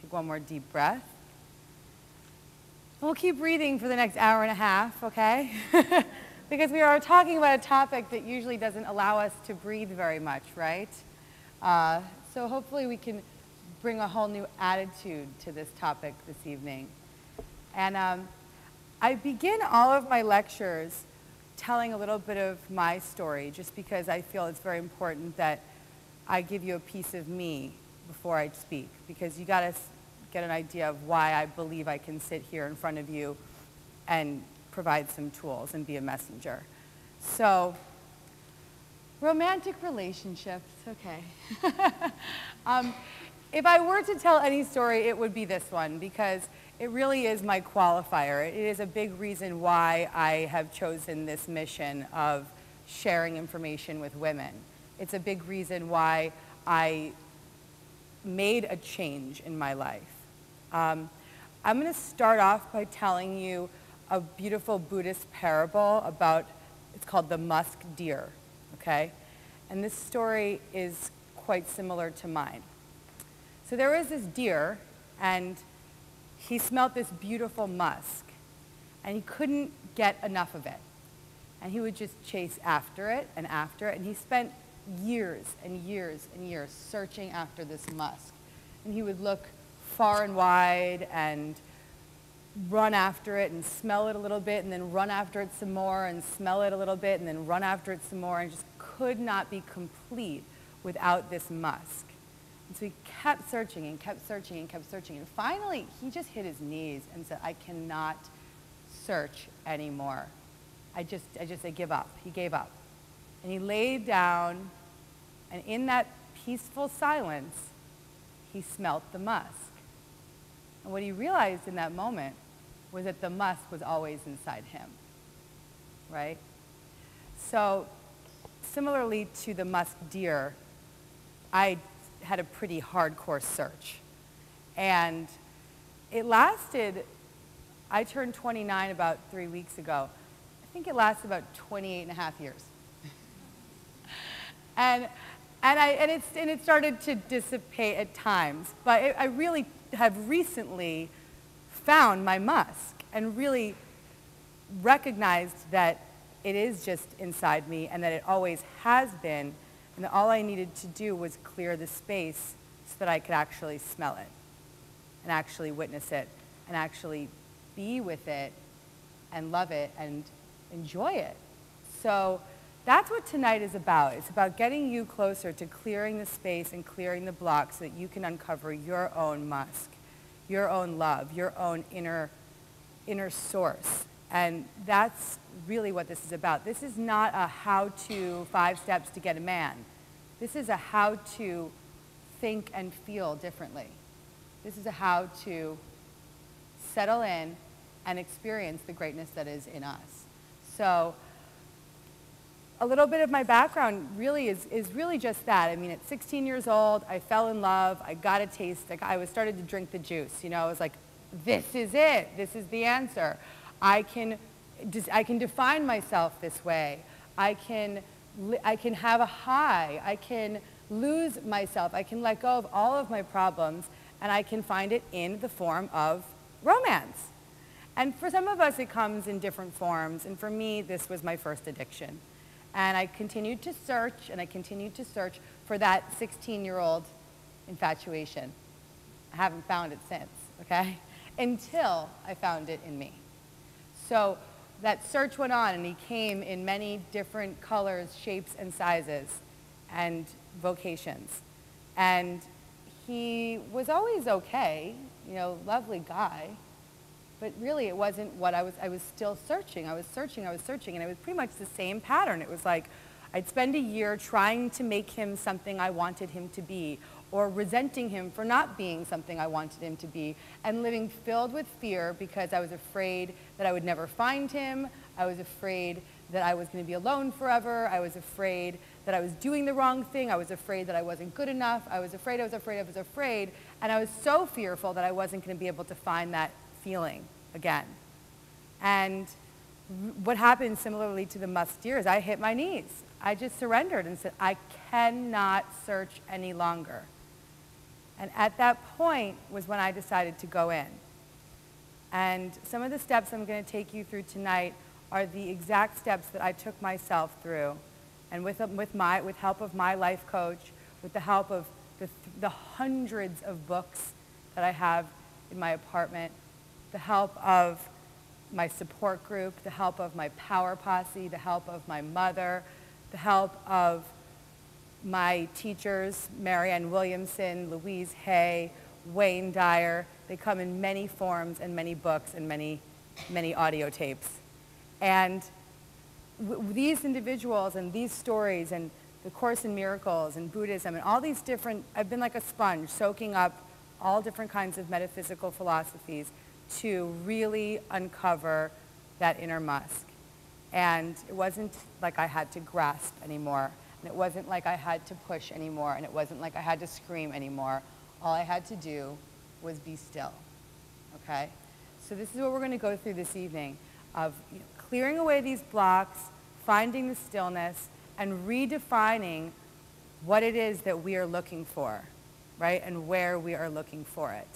Take one more deep breath. We'll keep breathing for the next hour and a half, okay? Because we are talking about a topic that usually doesn't allow us to breathe very much, right? So hopefully we can bring a whole new attitude to this topic this evening. And I begin all of my lectures telling a little bit of my story, just because I feel it's very important that I give you a piece of me before I speak, because you got to get an idea of why I believe I can sit here in front of you and provide some tools and be a messenger. So, romantic relationships, okay. If I were to tell any story, it would be this one, because it really is my qualifier. It is a big reason why I have chosen this mission of sharing information with women. It's a big reason why I made a change in my life. I'm going to start off by telling you a beautiful Buddhist parable about, it's called the musk deer, okay? And this story is quite similar to mine. So there was this deer, and he smelt this beautiful musk, and he couldn't get enough of it. And he would just chase after it, and he spent years and years and years searching after this musk. And he would look far and wide and run after it and smell it a little bit and then run after it some more and smell it a little bit and then run after it some more, and just could not be complete without this musk. And so he kept searching and kept searching and kept searching. And finally, he just hit his knees and said, I cannot search anymore. I give up. He gave up. And he laid down, and in that peaceful silence, he smelt the musk. And what he realized in that moment was that the musk was always inside him, right? So similarly to the musk deer, I had a pretty hardcore search. And it lasted, I turned 29 about 3 weeks ago. I think it lasted about 28 and a half years. and it started to dissipate at times, but I really have recently found my musk and really recognized that it is just inside me and that it always has been, and that all I needed to do was clear the space so that I could actually smell it and actually witness it and actually be with it and love it and enjoy it. So that's what tonight is about. It's about getting you closer to clearing the space and clearing the block so that you can uncover your own musk, your own love, your own inner source. And that's really what this is about. This is not a how-to 5 steps to get a man. This is a how to think and feel differently. This is a how to settle in and experience the greatness that is in us. So a little bit of my background really is really just that. I mean, at 16 years old, I fell in love. I got a taste. I started to drink the juice. You know, I was like, this is it. This is the answer. I can define myself this way. I can have a high. I can lose myself. I can let go of all of my problems, and I can find it in the form of romance. And for some of us, it comes in different forms. And for me, this was my first addiction. And I continued to search, and I continued to search for that 16-year-old infatuation. I haven't found it since, okay? Until I found it in me. So that search went on, and he came in many different colors, shapes, and sizes, and vocations. And he was always okay, you know, lovely guy. But really, it wasn't what I was still searching. I was searching, and it was pretty much the same pattern. It was like I'd spend a year trying to make him something I wanted him to be, or resenting him for not being something I wanted him to be, and living filled with fear because I was afraid that I would never find him. I was afraid that I was going to be alone forever. I was afraid that I was doing the wrong thing. I was afraid that I wasn't good enough. I was afraid, and I was so fearful that I wasn't going to be able to find that feeling again. And what happened similarly to the musk deer is I hit my knees. I just surrendered and said, I cannot search any longer. And at that point was when I decided to go in. And some of the steps I'm going to take you through tonight are the exact steps that I took myself through. And with help of my life coach, with the help of the hundreds of books that I have in my apartment, the help of my support group, the help of my power posse, the help of my mother, the help of my teachers, Marianne Williamson, Louise Hay, Wayne Dyer. They come in many forms and many books and many audio tapes. And these individuals and these stories and the Course in Miracles and Buddhism and all these different, I've been like a sponge soaking up all different kinds of metaphysical philosophies to really uncover that inner musk. And it wasn't like I had to grasp anymore. And it wasn't like I had to push anymore. And it wasn't like I had to scream anymore. All I had to do was be still. Okay? So this is what we're going to go through this evening, of clearing away these blocks, finding the stillness, and redefining what it is that we are looking for, right? And where we are looking for it.